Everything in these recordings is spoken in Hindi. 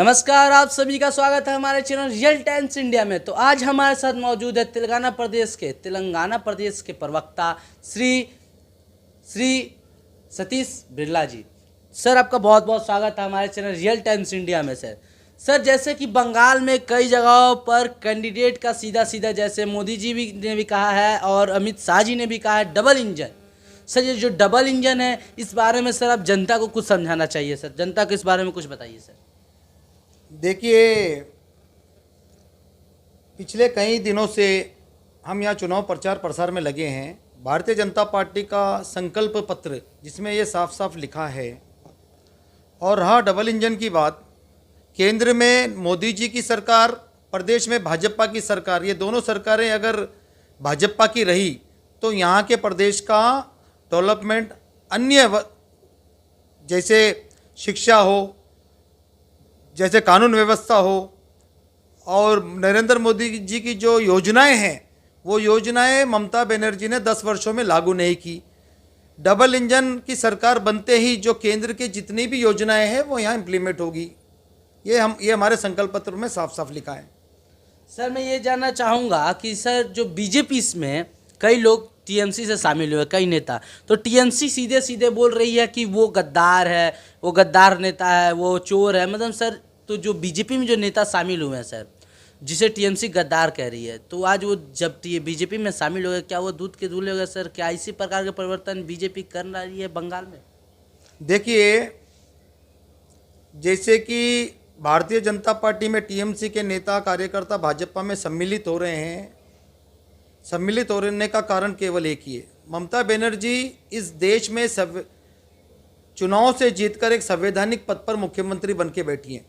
नमस्कार, आप सभी का स्वागत है हमारे चैनल रियल टाइम्स इंडिया में। तो आज हमारे साथ मौजूद है तेलंगाना प्रदेश के प्रवक्ता श्री सतीश बिरला जी। सर, आपका बहुत बहुत स्वागत है हमारे चैनल रियल टाइम्स इंडिया में। सर, जैसे कि बंगाल में कई जगहों पर कैंडिडेट का सीधा सीधा, जैसे मोदी जी ने भी कहा है और अमित शाह जी ने भी कहा है, डबल इंजन। सर, ये जो डबल इंजन है, इस बारे में सर आप जनता को कुछ समझाना चाहिए। सर, जनता को इस बारे में कुछ बताइए। सर देखिए, पिछले कई दिनों से हम यहाँ चुनाव प्रचार प्रसार में लगे हैं। भारतीय जनता पार्टी का संकल्प पत्र जिसमें ये साफ साफ लिखा है, और रहा डबल इंजन की बात, केंद्र में मोदी जी की सरकार, प्रदेश में भाजपा की सरकार, ये दोनों सरकारें अगर भाजपा की रही तो यहाँ के प्रदेश का डेवलपमेंट अन्य जैसे शिक्षा हो, जैसे कानून व्यवस्था हो, और नरेंद्र मोदी जी की जो योजनाएं हैं वो योजनाएं ममता बनर्जी ने 10 वर्षों में लागू नहीं की। डबल इंजन की सरकार बनते ही जो केंद्र की जितनी भी योजनाएं हैं वो यहाँ इम्प्लीमेंट होगी। ये हमारे संकल्प पत्र में साफ साफ लिखा है। सर, मैं ये जानना चाहूँगा कि सर, जो बीजेपी में कई लोग टीएमसी से शामिल हुए, कई नेता, तो टीएमसी सीधे सीधे बोल रही है कि वो गद्दार है, वो गद्दार नेता है, वो चोर है। मतलब सर, तो जो बीजेपी में जो नेता शामिल हुए हैं सर, जिसे टीएमसी गद्दार कह रही है, तो आज वो जब बीजेपी में शामिल हो गए, क्या वो दूध के धुले हो गए? सर, क्या इसी प्रकार के परिवर्तन बीजेपी कर रही है बंगाल में? देखिए, जैसे कि भारतीय जनता पार्टी में टीएमसी के नेता कार्यकर्ता भाजपा में सम्मिलित हो रहे हैं, सम्मिलित होने का कारण केवल एक ही है। ममता बनर्जी इस देश में चुनाव से जीतकर एक संवैधानिक पद पर मुख्यमंत्री बन के बैठी हैं।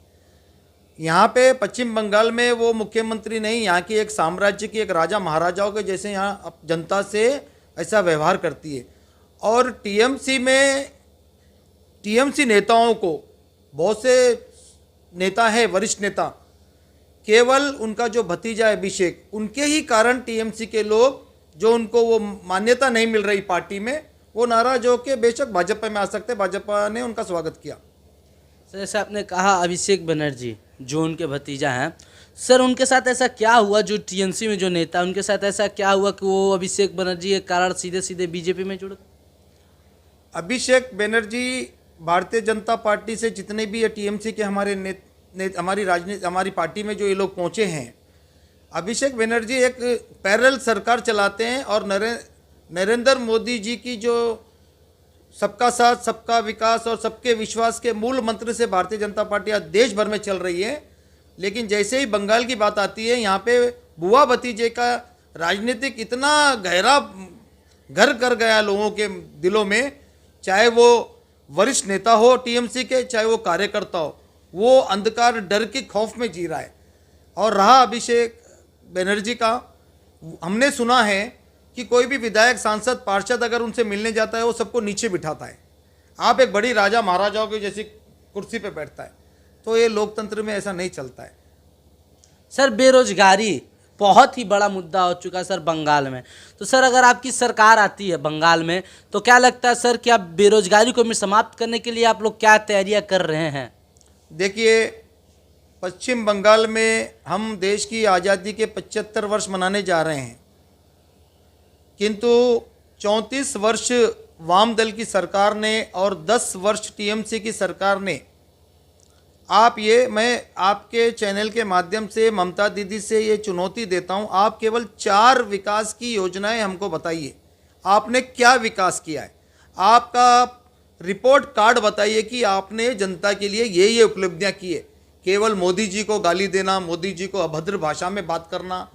यहाँ पे पश्चिम बंगाल में वो मुख्यमंत्री नहीं, यहाँ की एक साम्राज्य की, एक राजा महाराजाओं के जैसे यहाँ जनता से ऐसा व्यवहार करती है। और टीएमसी नेताओं को, बहुत से नेता है, वरिष्ठ नेता, केवल उनका जो भतीजा है अभिषेक, उनके ही कारण टीएमसी के लोग, जो उनको वो मान्यता नहीं मिल रही पार्टी में, वो नाराज होकर बेशक भाजपा में आ सकते। भाजपा ने उनका स्वागत किया। सर, जैसे आपने कहा अभिषेक बनर्जी जो उनके भतीजा हैं, सर उनके साथ ऐसा क्या हुआ, जो टीएमसी में जो नेता, उनके साथ ऐसा क्या हुआ कि वो अभिषेक बनर्जी के कारण सीधे सीधे बीजेपी में जुड़ गए? अभिषेक बनर्जी भारतीय जनता पार्टी से जितने भी टीएमसी के हमारी पार्टी में जो ये लोग पहुँचे हैं, अभिषेक बनर्जी एक पैरेलल सरकार चलाते हैं और नरेंद्र मोदी जी की जो सबका साथ, सबका विकास और सबके विश्वास के मूल मंत्र से भारतीय जनता पार्टी आज देश भर में चल रही है। लेकिन जैसे ही बंगाल की बात आती है, यहाँ पे बुआ भतीजे का राजनीतिक इतना गहरा घर कर गया लोगों के दिलों में, चाहे वो वरिष्ठ नेता हो टीएमसी के, चाहे वो कार्यकर्ता हो, वो अंधकार डर के खौफ में जी रहा है। और रहा अभिषेक बनर्जी का, हमने सुना है कि कोई भी विधायक, सांसद, पार्षद अगर उनसे मिलने जाता है वो सबको नीचे बिठाता है। आप एक बड़ी राजा महाराजाओं की जैसी कुर्सी पे बैठता है। तो ये लोकतंत्र में ऐसा नहीं चलता है। सर, बेरोजगारी बहुत ही बड़ा मुद्दा हो चुका है सर बंगाल में। तो सर, अगर आपकी सरकार आती है बंगाल में, तो क्या लगता है सर कि आप बेरोजगारी को समाप्त करने के लिए आप लोग क्या तैयारियां कर रहे हैं? देखिए, पश्चिम बंगाल में हम देश की आज़ादी के 75 वर्ष मनाने जा रहे हैं, किंतु 34 वर्ष वाम दल की सरकार ने और 10 वर्ष टीएमसी की सरकार ने, मैं आपके चैनल के माध्यम से ममता दीदी से ये चुनौती देता हूँ, आप केवल 4 विकास की योजनाएं हमको बताइए। आपने क्या विकास किया है? आपका रिपोर्ट कार्ड बताइए कि आपने जनता के लिए ये उपलब्धियां की है। केवल मोदी जी को गाली देना, मोदी जी को अभद्र भाषा में बात करना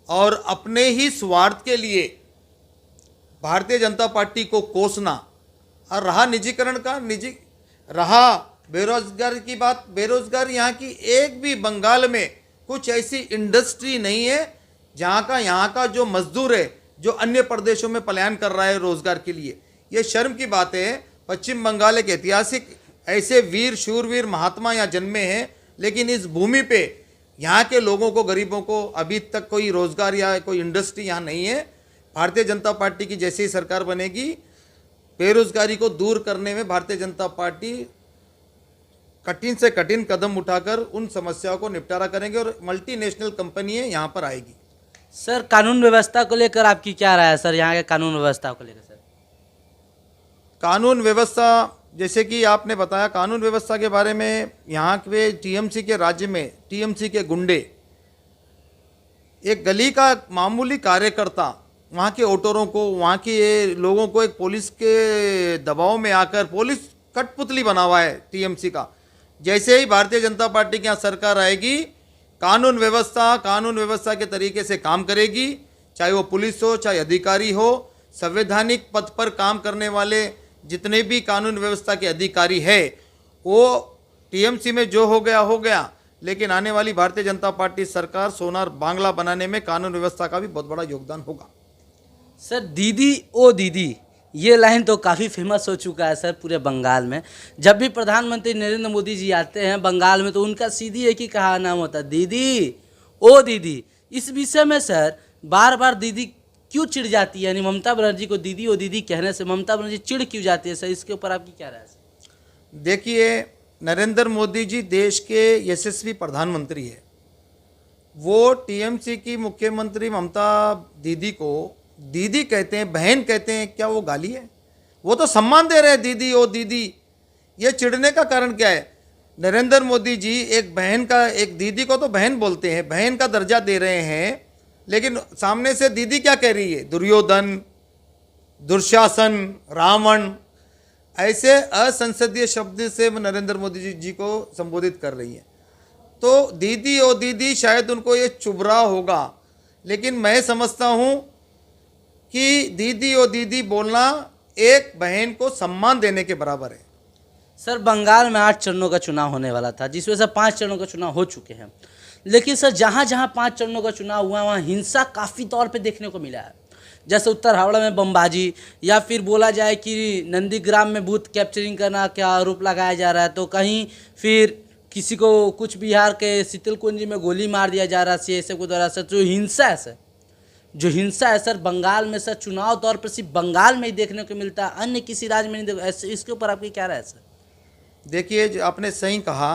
और अपने ही स्वार्थ के लिए भारतीय जनता पार्टी को कोसना, और रहा निजीकरण का, रहा बेरोजगार की बात, बेरोजगार यहाँ की एक भी बंगाल में कुछ ऐसी इंडस्ट्री नहीं है यहाँ का जो मजदूर है, जो अन्य प्रदेशों में पलायन कर रहा है रोजगार के लिए। ये शर्म की बात है। पश्चिम बंगाल एक ऐतिहासिक, ऐसे वीर शूरवीर महात्मा यहाँ जन्मे हैं, लेकिन इस भूमि पे यहाँ के लोगों को, गरीबों को अभी तक कोई रोजगार या कोई इंडस्ट्री यहाँ नहीं है। भारतीय जनता पार्टी की जैसे ही सरकार बनेगी, बेरोजगारी को दूर करने में भारतीय जनता पार्टी कठिन से कठिन कदम उठाकर उन समस्याओं को निपटारा करेंगे और मल्टीनेशनल कंपनी है यहाँ पर आएगी। सर कानून व्यवस्था को लेकर आपकी क्या राय है सर, यहाँ के कानून व्यवस्था को लेकर सर? कानून व्यवस्था, जैसे कि आपने बताया, कानून व्यवस्था के बारे में यहाँ के टीएमसी के राज्य में टीएमसी के गुंडे, एक गली का मामूली कार्यकर्ता वहाँ के वोटरों को, वहाँ के लोगों को एक पुलिस के दबाव में आकर, पुलिस कठपुतली बना हुआ है टीएमसी का। जैसे ही भारतीय जनता पार्टी की यहाँ सरकार आएगी, कानून व्यवस्था के तरीके से काम करेगी, चाहे वो पुलिस हो, चाहे अधिकारी हो, संवैधानिक पद पर काम करने वाले जितने भी कानून व्यवस्था के अधिकारी है, वो टीएमसी में जो हो गया, लेकिन आने वाली भारतीय जनता पार्टी सरकार सोनार बांग्ला बनाने में कानून व्यवस्था का भी बहुत बड़ा योगदान होगा। सर दीदी ओ दीदी, ये लाइन तो काफ़ी फेमस हो चुका है सर पूरे बंगाल में। जब भी प्रधानमंत्री नरेंद्र मोदी जी आते हैं बंगाल में तो उनका सीधी एक ही कहा नाम होता है, दीदी ओ दीदी। इस विषय में सर बार बार दीदी क्यों चिढ़ जाती है, यानी ममता बनर्जी को दीदी ओ दीदी कहने से ममता बनर्जी चिढ़ क्यों जाती है सर, इसके ऊपर आपकी क्या राय है सर? देखिए, नरेंद्र मोदी जी देश के यशस्वी प्रधानमंत्री है। वो टीएमसी की मुख्यमंत्री ममता दीदी को दीदी कहते हैं, बहन कहते हैं, क्या वो गाली है? वो तो सम्मान दे रहे हैं, दीदी ओ दीदी। ये चिढ़ने का कारण क्या है? नरेंद्र मोदी जी एक बहन का, एक दीदी को तो बहन बोलते हैं, बहन का दर्जा दे रहे हैं, लेकिन सामने से दीदी क्या कह रही है? दुर्योधन, दुशासन, रावण, ऐसे असंसदीय शब्द से नरेंद्र मोदी जी को संबोधित कर रही है। तो दीदी ओ दीदी शायद उनको ये चुभ रहा होगा, लेकिन मैं समझता हूँ कि दीदी ओ दीदी बोलना एक बहन को सम्मान देने के बराबर है। सर बंगाल में 8 चरणों का चुनाव होने वाला था, जिसमें से 5 चरणों का चुनाव हो चुके हैं, लेकिन सर जहाँ जहाँ 5 चरणों का चुनाव हुआ वहाँ हिंसा काफ़ी तौर पे देखने को मिला है। जैसे उत्तर हावड़ा में बमबाजी, या फिर बोला जाए कि नंदीग्राम में बूथ कैप्चरिंग करना का आरोप लगाया जा रहा है, तो कहीं फिर किसी को कुछ बिहार के शीतलकुंजी में गोली मार दिया जा रहा है सीएसएफ के द्वारा। सर जो हिंसा है सर, जो हिंसा है सर बंगाल में सर चुनाव तौर पर सिर्फ बंगाल में ही देखने को मिलता है, अन्य किसी राज्य में नहीं ऐसे, इसके ऊपर आपकी क्या राय है सर? देखिए, जो आपने सही कहा,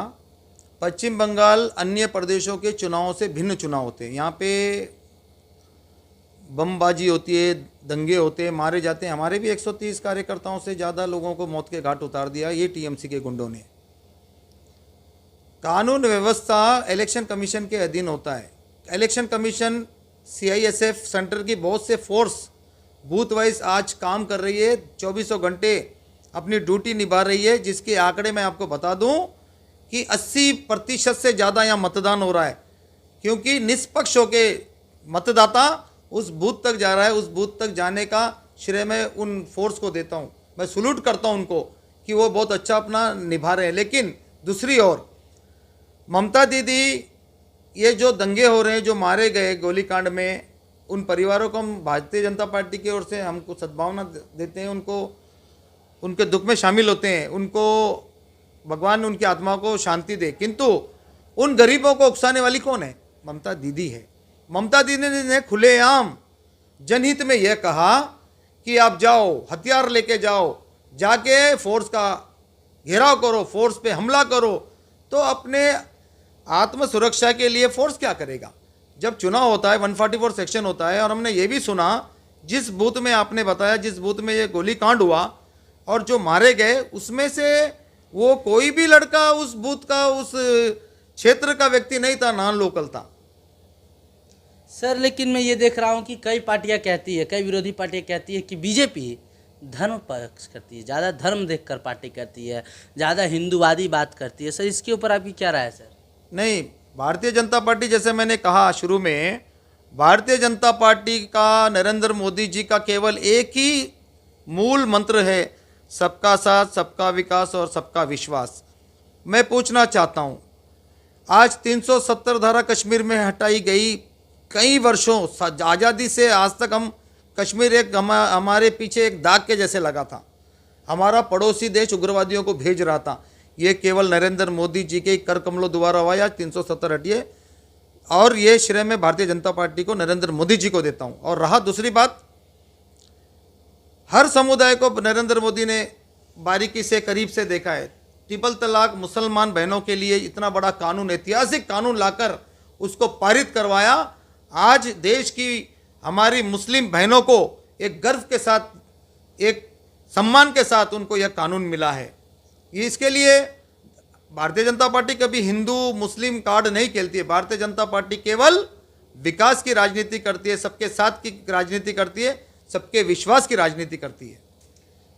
पश्चिम बंगाल अन्य प्रदेशों के चुनावों से भिन्न चुनाव होते हैं। यहाँ पे बमबाजी होती है, दंगे होते हैं, मारे जाते हैं। हमारे भी 130 कार्यकर्ताओं से ज़्यादा लोगों को मौत के घाट उतार दिया ये टीएमसी के गुंडों ने। कानून व्यवस्था इलेक्शन कमीशन के अधीन होता है। इलेक्शन कमीशन सीआईएसएफ सेंटर की बहुत से फोर्स बूथ वाइज आज काम कर रही है, 24 घंटे अपनी ड्यूटी निभा रही है, जिसके आंकड़े मैं आपको बता दूं कि 80% से ज़्यादा यहाँ मतदान हो रहा है, क्योंकि निष्पक्ष होके मतदाता उस बूथ तक जा रहा है। उस बूथ तक जाने का श्रेय मैं उन फोर्स को देता हूँ, मैं सलूट करता हूँ उनको कि वो बहुत अच्छा अपना निभा रहे हैं। लेकिन दूसरी ओर ममता दीदी, ये जो दंगे हो रहे हैं, जो मारे गए गोलीकांड में, उन परिवारों को हम भारतीय जनता पार्टी की ओर से हमको सद्भावना देते हैं, उनको उनके दुख में शामिल होते हैं, उनको भगवान उनकी आत्मा को शांति दे। किंतु उन गरीबों को उकसाने वाली कौन है? ममता दीदी है। ममता दीदी ने खुलेआम जनहित में यह कहा कि आप जाओ, हथियार लेके जाओ, जाके फोर्स का घेराव करो, फोर्स पे हमला करो। तो अपने आत्म सुरक्षा के लिए फोर्स क्या करेगा? जब चुनाव होता है, 144 सेक्शन होता है, और हमने ये भी सुना, जिस बूथ में आपने बताया, जिस बूथ में ये गोली कांड हुआ और जो मारे गए, उसमें से वो कोई भी लड़का उस बूथ का, उस क्षेत्र का व्यक्ति नहीं था, नॉन लोकल था। सर लेकिन मैं ये देख रहा हूँ कि कई पार्टियाँ कहती है, कई विरोधी पार्टियाँ कहती है कि बीजेपी धर्म पक्ष करती है, ज़्यादा धर्म देखकर पार्टी करती है, ज़्यादा हिंदूवादी बात करती है। सर इसके ऊपर आपकी क्या राय है सर? नहीं, भारतीय जनता पार्टी, जैसे मैंने कहा शुरू में, भारतीय जनता पार्टी का, नरेंद्र मोदी जी का केवल एक ही मूल मंत्र है, सबका साथ, सबका विकास और सबका विश्वास। मैं पूछना चाहता हूँ, आज 370 धारा कश्मीर में हटाई गई, कई वर्षों आज़ादी से आज तक हम कश्मीर एक हमारे पीछे एक दाग के जैसे लगा था। हमारा पड़ोसी देश उग्रवादियों को भेज रहा था। ये केवल नरेंद्र मोदी जी के कर कमलों द्वारा हुआ। आज 370 हटिए, और ये श्रेय मैं भारतीय जनता पार्टी को, नरेंद्र मोदी जी को देता हूँ। और रहा दूसरी बात, हर समुदाय को नरेंद्र मोदी ने बारीकी से, करीब से देखा है। ट्रिपल तलाक मुसलमान बहनों के लिए इतना बड़ा कानून, ऐतिहासिक कानून लाकर उसको पारित करवाया। आज देश की हमारी मुस्लिम बहनों को एक गर्व के साथ, एक सम्मान के साथ उनको यह कानून मिला है। इसके लिए भारतीय जनता पार्टी कभी हिंदू मुस्लिम कार्ड नहीं खेलती है। भारतीय जनता पार्टी केवल विकास की राजनीति करती है, सबके साथ की राजनीति करती है, सबके विश्वास की राजनीति करती है।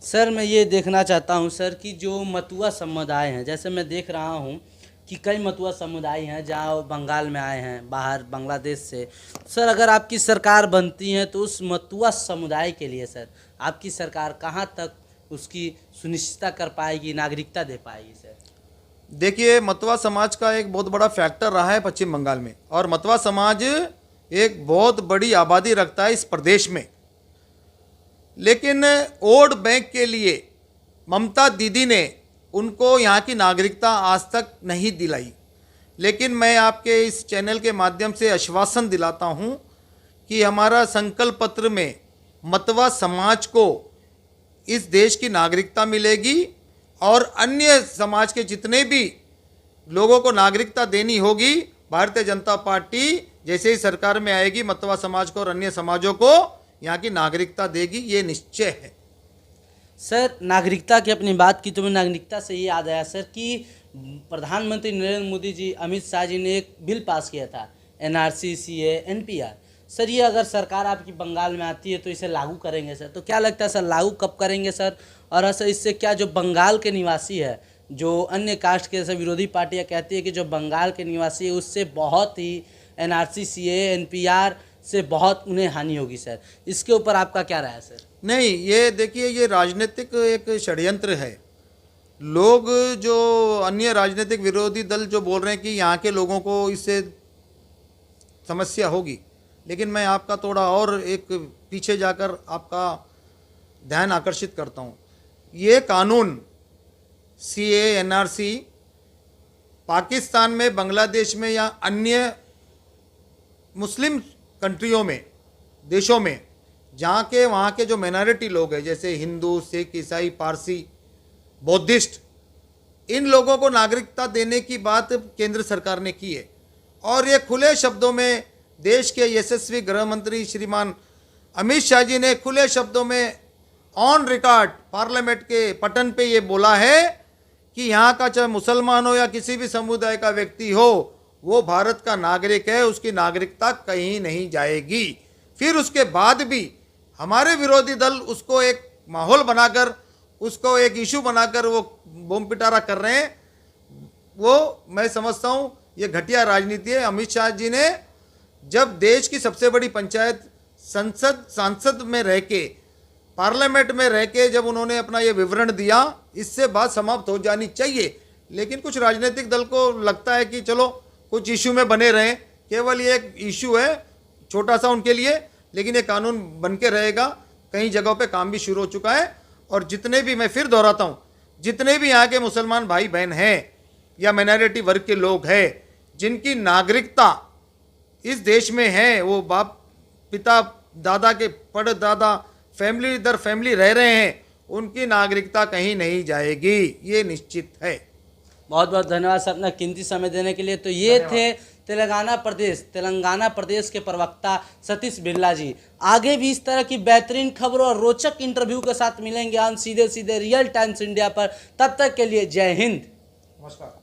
सर मैं ये देखना चाहता हूँ सर कि जो मतुआ समुदाय हैं, जैसे मैं देख रहा हूँ कि कई मतुआ समुदाय हैं जहाँ बंगाल में आए हैं, बाहर बांग्लादेश से। सर अगर आपकी सरकार बनती है तो उस मतुआ समुदाय के लिए सर आपकी सरकार कहाँ तक उसकी सुनिश्चितता कर पाएगी, नागरिकता दे पाएगी सर? देखिए, मतवा समाज का एक बहुत बड़ा फैक्टर रहा है पश्चिम बंगाल में, और मतवा समाज एक बहुत बड़ी आबादी रखता है इस प्रदेश में। लेकिन वोट बैंक के लिए ममता दीदी ने उनको यहाँ की नागरिकता आज तक नहीं दिलाई। लेकिन मैं आपके इस चैनल के माध्यम से आश्वासन दिलाता हूँ कि हमारा संकल्प पत्र में मतवा समाज को इस देश की नागरिकता मिलेगी, और अन्य समाज के जितने भी लोगों को नागरिकता देनी होगी, भारतीय जनता पार्टी जैसे ही सरकार में आएगी मतवा समाज को और अन्य समाजों को यहाँ की नागरिकता देगी, ये निश्चय है। सर नागरिकता की अपनी बात की तो मैं नागरिकता से ये याद आया सर कि प्रधानमंत्री नरेंद्र मोदी जी, अमित शाह जी ने एक बिल पास किया था NRC, CA, NPR। सर ये अगर सरकार आपकी बंगाल में आती है तो इसे लागू करेंगे सर? तो क्या लगता है सर लागू कब करेंगे सर? और सर इससे क्या जो बंगाल के निवासी है, जो अन्य कास्ट के जैसे विरोधी पार्टियां कहती है कि जो बंगाल के निवासी है उससे बहुत ही NRC, CA, NPR से बहुत उन्हें हानि होगी सर, इसके ऊपर आपका क्या राय है सर? नहीं, ये देखिए, ये राजनीतिक एक षड्यंत्र है। लोग जो अन्य राजनीतिक विरोधी दल जो बोल रहे हैं कि यहाँ के लोगों को इससे समस्या होगी, लेकिन मैं आपका थोड़ा और एक पीछे जाकर आपका ध्यान आकर्षित करता हूँ। ये कानून CA, NRC पाकिस्तान में, बांग्लादेश में या अन्य मुस्लिम कंट्रियों में, देशों में जहाँ के वहाँ के जो माइनॉरिटी लोग हैं, जैसे हिंदू, सिख, ईसाई, पारसी, बौद्धिस्ट, इन लोगों को नागरिकता देने की बात केंद्र सरकार ने की है। और ये खुले शब्दों में देश के यशस्वी गृह मंत्री श्रीमान अमित शाह जी ने खुले शब्दों में ऑन रिकॉर्ड पार्लियामेंट के पटन पे ये बोला है कि यहाँ का चाहे मुसलमान हो या किसी भी समुदाय का व्यक्ति हो, वो भारत का नागरिक है, उसकी नागरिकता कहीं नहीं जाएगी। फिर उसके बाद भी हमारे विरोधी दल उसको एक माहौल बनाकर, उसको एक इशू बनाकर वो बम पिटारा कर रहे हैं। वो मैं समझता हूँ ये घटिया राजनीति है। अमित शाह जी ने जब देश की सबसे बड़ी पंचायत सांसद में रह के, पार्लियामेंट में रह के जब उन्होंने अपना ये विवरण दिया, इससे बात समाप्त हो जानी चाहिए। लेकिन कुछ राजनीतिक दल को लगता है कि चलो कुछ इशू में बने रहें, केवल ये एक इशू है छोटा सा उनके लिए, लेकिन ये कानून बन के रहेगा। कई जगहों पे काम भी शुरू हो चुका है, और जितने भी, मैं फिर दोहराता हूँ, जितने भी यहाँ के मुसलमान भाई बहन हैं या माइनॉरिटी वर्ग के लोग हैं जिनकी नागरिकता इस देश में है, वो बाप, पिता, दादा के परदादा, फैमिली दर फैमिली रह रहे हैं, उनकी नागरिकता कहीं नहीं जाएगी, ये निश्चित है। बहुत बहुत धन्यवाद सर अपना कीमती समय देने के लिए। तो ये थे तेलंगाना प्रदेश के प्रवक्ता सतीश बिरला जी। आगे भी इस तरह की बेहतरीन खबरों और रोचक इंटरव्यू के साथ मिलेंगे हम सीधे सीधे रियल टाइम्स इंडिया पर। तब तक के लिए जय हिंद, नमस्कार।